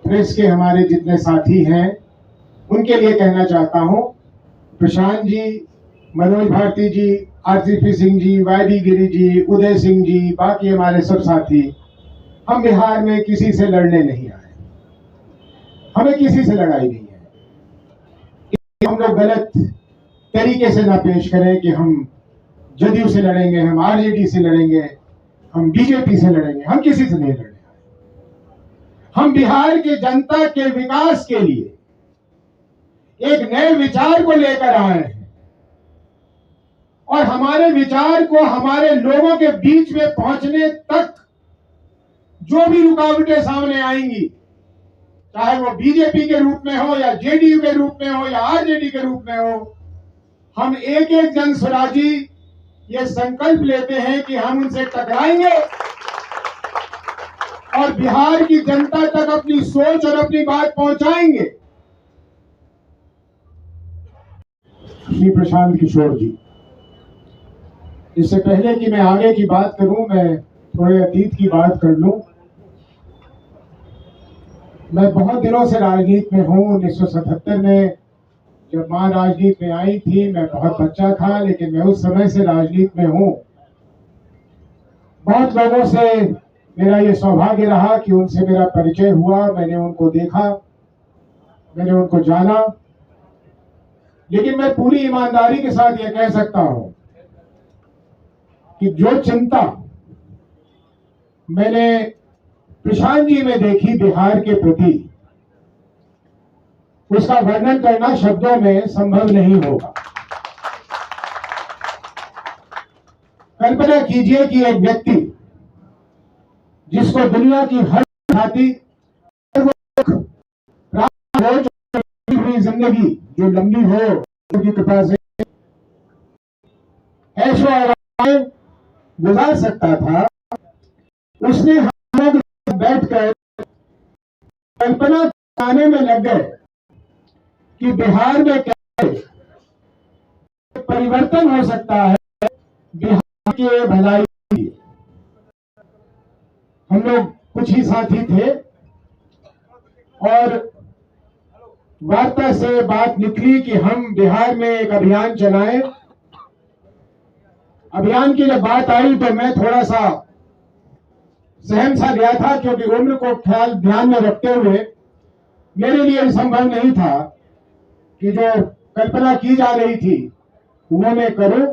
Press के हमारे जितने साथी हैं उनके लिए कहना चाहता हूं, प्रशांत जी, मनोज भारती जी, आरसीपी सिंह जी, वाईडी गिरी जी, उदय सिंह जी, बाकी हमारे सब साथी, हम बिहार में किसी से लड़ने नहीं आए, हमें किसी से लड़ाई नहीं है। हम लोग गलत तरीके से ना पेश करें कि हम जदयू से लड़ेंगे, हम आरजेडी से लड़ेंगे, हम बीजेपी से लड़ेंगे, हम किसी से नहीं लड़ने आए। हम बिहार की जनता के विकास के लिए एक नए विचार को लेकर आए हैं और हमारे विचार को हमारे लोगों के बीच में पहुंचने तक जो भी रुकावटें सामने आएंगी, चाहे वो बीजेपी के रूप में हो या जेडीयू के रूप में हो या आरजेडी के रूप में हो, हम एक एक जन स्वराजी ये संकल्प लेते हैं कि हम उनसे टकराएंगे और बिहार की जनता तक अपनी सोच और अपनी बात पहुंचाएंगे। श्री प्रशांत किशोर जी, इससे पहले कि मैं आगे की बात करूं, मैं थोड़े अतीत की बात कर लूं। मैं बहुत दिनों से राजनीति में हूं। 1977 में जब मां राजनीति में आई थी, मैं बहुत बच्चा था, लेकिन मैं उस समय से राजनीति में हूं। बहुत लोगों से मेरा ये सौभाग्य रहा कि उनसे मेरा परिचय हुआ, मैंने उनको देखा, मैंने उनको जाना। लेकिन मैं पूरी ईमानदारी के साथ ये कह सकता हूं कि जो चिंता मैंने प्रशांत जी में देखी बिहार के प्रति, उसका वर्णन करना शब्दों में संभव नहीं होगा। कल्पना कीजिए कि एक व्यक्ति जिसको दुनिया की हर जाति जिंदगी जो लंबी हो, उनकी कृपा से ऐशो आराम गुजार सकता था, उसने हम लोग बैठकर कल्पना करने में लग गए कि बिहार में कैसे परिवर्तन हो सकता है बिहार के भलाई के लिए। हम लोग कुछ ही साथी थे और वार्ता से बात निकली कि हम बिहार में एक अभियान चलाएं। अभियान की जब बात आई तो मैं थोड़ा सा सहम सा गया था, क्योंकि उम्र को ख्याल ध्यान में रखते हुए मेरे लिए संभव नहीं था कि जो कल्पना की जा रही थी वो मैं करूं।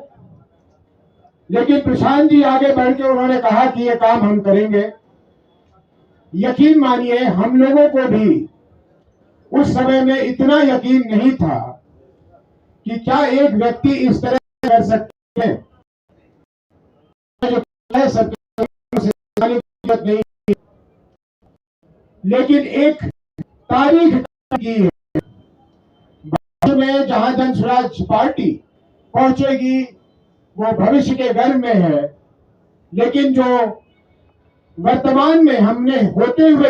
लेकिन प्रशांत जी आगे बढ़ के उन्होंने कहा कि ये काम हम करेंगे। यकीन मानिए, हम लोगों को भी उस समय में इतना यकीन नहीं था कि क्या एक व्यक्ति इस तरह कर सकते हैं। नहीं, लेकिन एक तारीख की है में जहां जन स्वराज पार्टी पहुंचेगी वो भविष्य के गर्भ में है, लेकिन जो वर्तमान में हमने होते हुए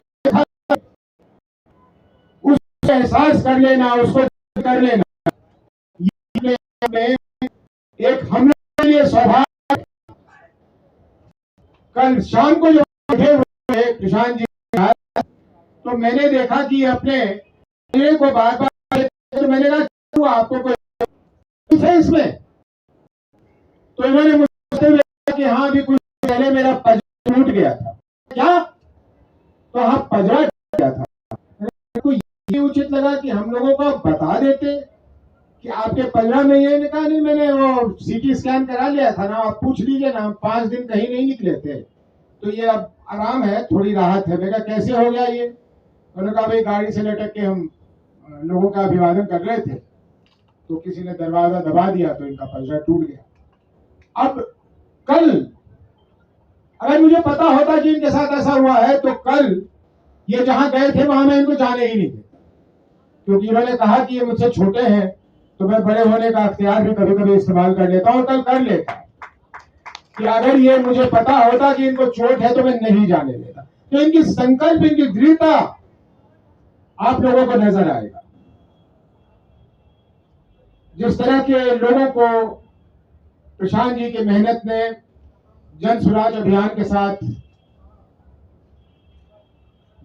उसको एहसास कर लेना, उसको कर लेना, ये एक हम लोग के लिए सौभाग्य। कल शाम को जो बैठे हुए प्रशांत जी, तो मैंने देखा कि अपने को बार बार, तो मैंने कहा आपको कोई है इसमें, तो इन्होंने मुझसे कि हाँ भी कुछ पहले मेरा पजरा टूट गया था। क्या? तो हाँ, पजरा टूट गया था। तो ये उचित लगा कि हम लोगों को बता देते कि आपके पजरा में ये निकला। नहीं, मैंने वो सीटी स्कैन करा लिया था ना, आप पूछ लीजिए ना, 5 दिन कहीं नहीं निकले थे, तो ये अब आराम है, थोड़ी राहत है। मैंने कहा कैसे हो गया ये? उन्होंने कहा भाई गाड़ी से लटक के हम लोगों का अभिवादन कर रहे थे, तो किसी ने दरवाजा दबा दिया तो इनका पजरा टूट गया। अब कल अगर मुझे पता होता कि इनके साथ ऐसा हुआ है, तो कल ये जहां गए थे वहां मैं इनको जाने ही नहीं देता, क्योंकि इन्होंने कहा कि ये मुझसे छोटे हैं, तो मैं बड़े होने का अख्तियार भी कभी कभी इस्तेमाल कर लेता हूं। कल कर लेता कि अगर ये मुझे पता होता कि इनको चोट है तो मैं नहीं जाने देता। तो इनकी संकल्प, इनकी दृढ़ता आप लोगों को नजर आएगा। जिस तरह के लोगों को प्रशांत जी की मेहनत ने जन स्वराज अभियान के साथ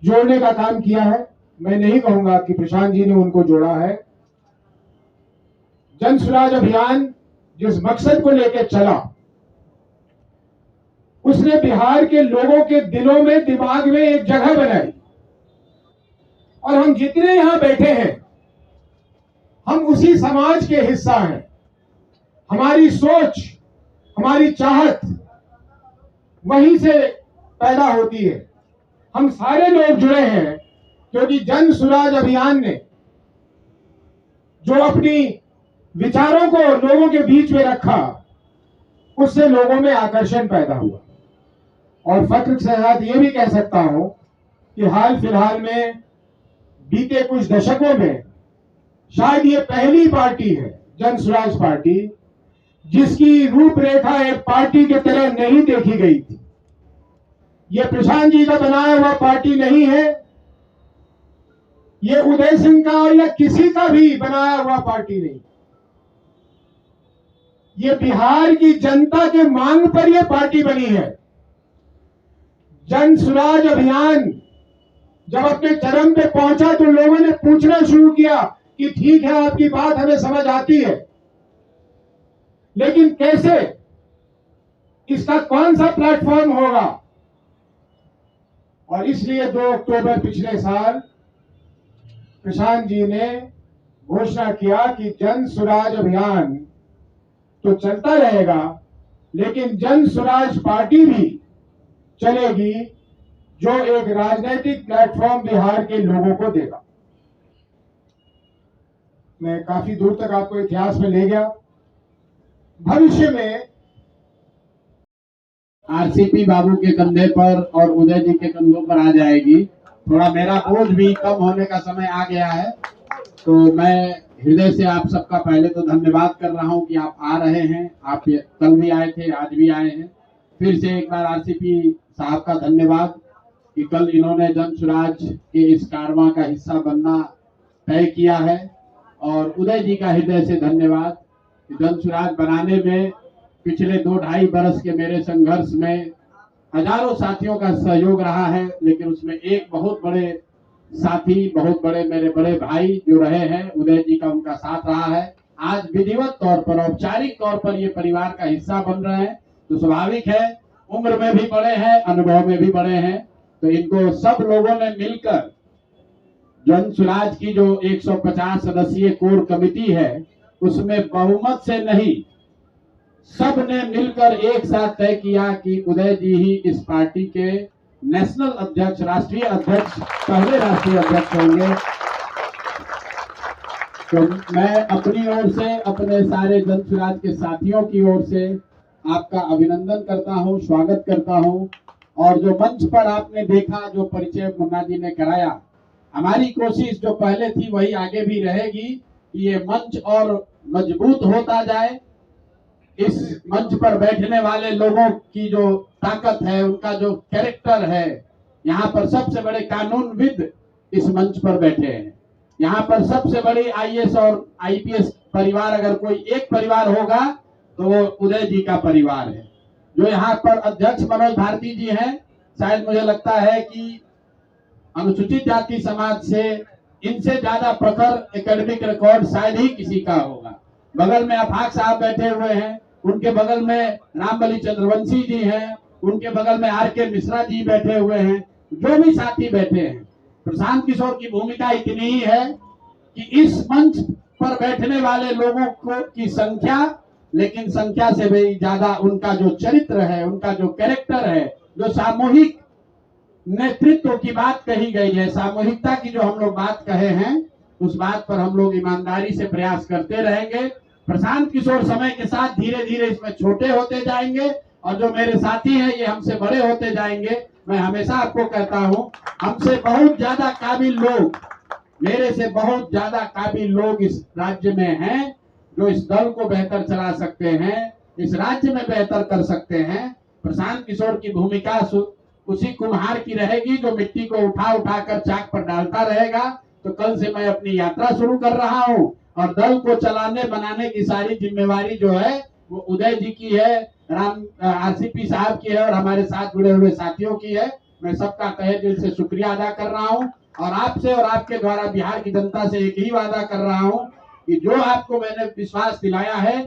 जोड़ने का काम किया है, मैं नहीं कहूंगा कि प्रशांत जी ने उनको जोड़ा है। जन स्वराज अभियान जिस मकसद को लेकर चला, उसने बिहार के लोगों के दिलों में, दिमाग में एक जगह बनाई। और हम जितने यहां बैठे हैं, हम उसी समाज के हिस्सा हैं। हमारी सोच, हमारी चाहत वहीं से पैदा होती है। हम सारे लोग जुड़े हैं क्योंकि जन स्वराज अभियान ने जो अपनी विचारों को लोगों के बीच में रखा, उससे लोगों में आकर्षण पैदा हुआ। और फख्र के साथ ये भी कह सकता हूं कि हाल फिलहाल में बीते कुछ दशकों में शायद ये पहली पार्टी है, जन स्वराज पार्टी, जिसकी रूपरेखा एक पार्टी की तरह नहीं देखी गई थी। ये प्रशांत जी का बनाया हुआ पार्टी नहीं है, ये उदय सिंह का या किसी का भी बनाया हुआ पार्टी नहीं। ये बिहार की जनता के मांग पर यह पार्टी बनी है। जन स्वराज अभियान जब अपने चरम पे पहुंचा तो लोगों ने पूछना शुरू किया कि ठीक है, आपकी बात हमें समझ आती है, लेकिन कैसे, इसका कौन सा प्लेटफॉर्म होगा। और इसलिए 2 अक्टूबर पिछले साल प्रशांत जी ने घोषणा किया कि जन स्वराज अभियान तो चलता रहेगा, लेकिन जन स्वराज पार्टी भी चलेगी, जो एक राजनीतिक प्लेटफॉर्म बिहार के लोगों को देगा। मैं काफी दूर तक आपको इतिहास में ले गया। भविष्य में आरसीपी बाबू के कंधे पर और उदय जी के कंधों पर आ जाएगी। थोड़ा मेरा बोझ भी कम होने का समय आ गया है, तो मैं हृदय से आप सबका पहले तो धन्यवाद कर रहा हूं कि आप आ रहे हैं। आप कल भी आए थे, आज भी आए हैं। फिर से एक बार आरसीपी साहब का धन्यवाद कि कल इन्होंने जन स्वराज के इस कारवां का हिस्सा बनना तय किया है। और उदय जी का हृदय से धन्यवाद कि जन स्वराज बनाने में पिछले 2-2.5 बरस के मेरे संघर्ष में हजारों साथियों का सहयोग रहा है, लेकिन उसमें एक बहुत बड़े साथी, बहुत बड़े मेरे बड़े भाई जो रहे हैं, उदय जी का उनका साथ रहा है। आज विधिवत तौर पर, औपचारिक तौर पर ये परिवार का हिस्सा बन रहे हैं, तो स्वाभाविक है, उम्र में भी बड़े हैं, अनुभव में भी बड़े हैं, तो इनको सब लोगों ने मिलकर जन स्वराज की जो 150 सदस्यीय कोर कमेटी है, उसमें बहुमत से नहीं, सब ने मिलकर एक साथ तय किया कि उदय जी ही इस पार्टी के नेशनल अध्यक्ष, राष्ट्रीय अध्यक्ष, पहले राष्ट्रीय अध्यक्ष होंगे। तो मैं अपनी ओर से, अपने सारे जन स्वराज के साथियों की ओर से आपका अभिनंदन करता हूं, स्वागत करता हूं। और जो मंच पर आपने देखा, जो परिचय मुन्ना जी ने कराया, हमारी कोशिश जो पहले थी वही आगे भी रहेगी कि ये मंच और मजबूत होता जाए। इस मंच पर बैठने वाले लोगों की जो ताकत है, उनका जो कैरेक्टर है, यहाँ पर सबसे बड़े कानूनविद इस मंच पर बैठे हैं। यहाँ पर सबसे बड़ी आईएएस और आईपीएस परिवार अगर कोई एक परिवार होगा तो वो उदय जी का परिवार है। जो यहाँ पर अध्यक्ष मनोज भारती जी हैं, शायद मुझे लगता है कि अनुसूचित जाति समाज से इनसे ज्यादा प्रखर एकेडमिक रिकॉर्ड शायद ही किसी का होगा। बगल में अफाक साहब बैठे हुए हैं, उनके बगल में रामबली चंद्रवंशी जी हैं, उनके बगल में आर के मिश्रा जी बैठे हुए हैं, जो भी साथी बैठे हैं। प्रशांत किशोर की भूमिका इतनी ही है कि इस मंच पर बैठने वाले लोगों को की संख्या, लेकिन संख्या से भी ज्यादा उनका जो चरित्र है, उनका जो कैरेक्टर है, जो सामूहिक नेतृत्व की बात कही गई है, सामूहिकता की जो हम लोग बात कहे हैं, उस बात पर हम लोग ईमानदारी से प्रयास करते रहेंगे। प्रशांत किशोर समय के साथ धीरे धीरे इसमें छोटे होते जाएंगे और जो मेरे साथी हैं ये हमसे बड़े होते जाएंगे। मैं हमेशा आपको कहता हूं, हमसे बहुत ज्यादा काबिल लोग, मेरे से बहुत ज्यादा काबिल लोग इस राज्य में हैं, जो इस दल को बेहतर चला सकते हैं, इस राज्य में बेहतर कर सकते हैं। प्रशांत किशोर की भूमिका उसी कुम्हार की रहेगी जो मिट्टी को उठा उठा कर चाक पर डालता रहेगा। तो कल से मैं अपनी यात्रा शुरू कर रहा हूं और दल को चलाने बनाने की सारी जिम्मेवारी जो है वो उदय जी की है, आरसीपी साहब की है और हमारे साथ जुड़े हुए साथियों की है। मैं सबका तहे दिल से शुक्रिया अदा कर रहा हूं। और आपसे और आपके द्वारा बिहार की जनता से एक ही वादा कर रहा हूं कि जो आपको मैंने विश्वास दिलाया है,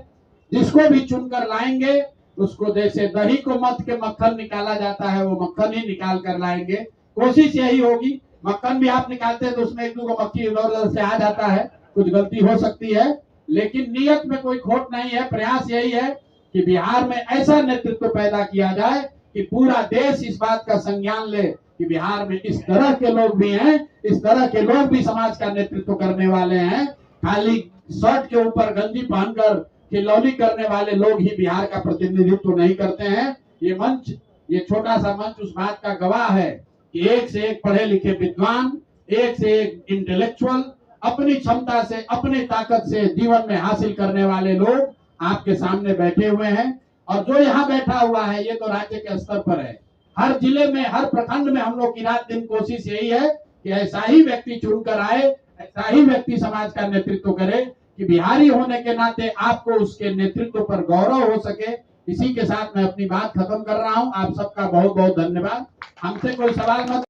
जिसको भी चुनकर लाएंगे उसको जैसे दही को मथ के मक्खन निकाला जाता है वो मक्खन ही निकाल कर लाएंगे। कोशिश यही होगी। मक्खन भी आप निकालते हैं तो उसमें एक दो मक्खी इधर उधर से आ जाता है, कुछ गलती हो सकती है, लेकिन नियत में कोई खोट नहीं है। प्रयास यही है कि बिहार में ऐसा नेतृत्व पैदा किया जाए कि पूरा देश इस बात का संज्ञान ले कि बिहार में इस तरह के लोग भी हैं, इस तरह के लोग भी समाज का नेतृत्व करने वाले हैं। खाली शर्ट के ऊपर गंजी पहनकर खिलौनी करने वाले लोग ही बिहार का प्रतिनिधित्व नहीं करते हैं। ये मंच, ये छोटा सा मंच उस बात का गवाह है कि एक से एक पढ़े लिखे विद्वान, एक से एक इंटेलेक्चुअल अपनी क्षमता से, अपनी ताकत से जीवन में हासिल करने वाले लोग आपके सामने बैठे हुए हैं। और जो यहाँ बैठा हुआ है ये तो राज्य के स्तर पर है, हर जिले में, हर प्रखंड में हम लोग की रात दिन कोशिश यही है कि ऐसा ही व्यक्ति चुनकर आए, ऐसा ही व्यक्ति समाज का नेतृत्व करे कि बिहारी होने के नाते आपको उसके नेतृत्व पर गौरव हो सके। इसी के साथ मैं अपनी बात खत्म कर रहा हूं। आप सबका बहुत बहुत धन्यवाद। हमसे कोई सवाल मत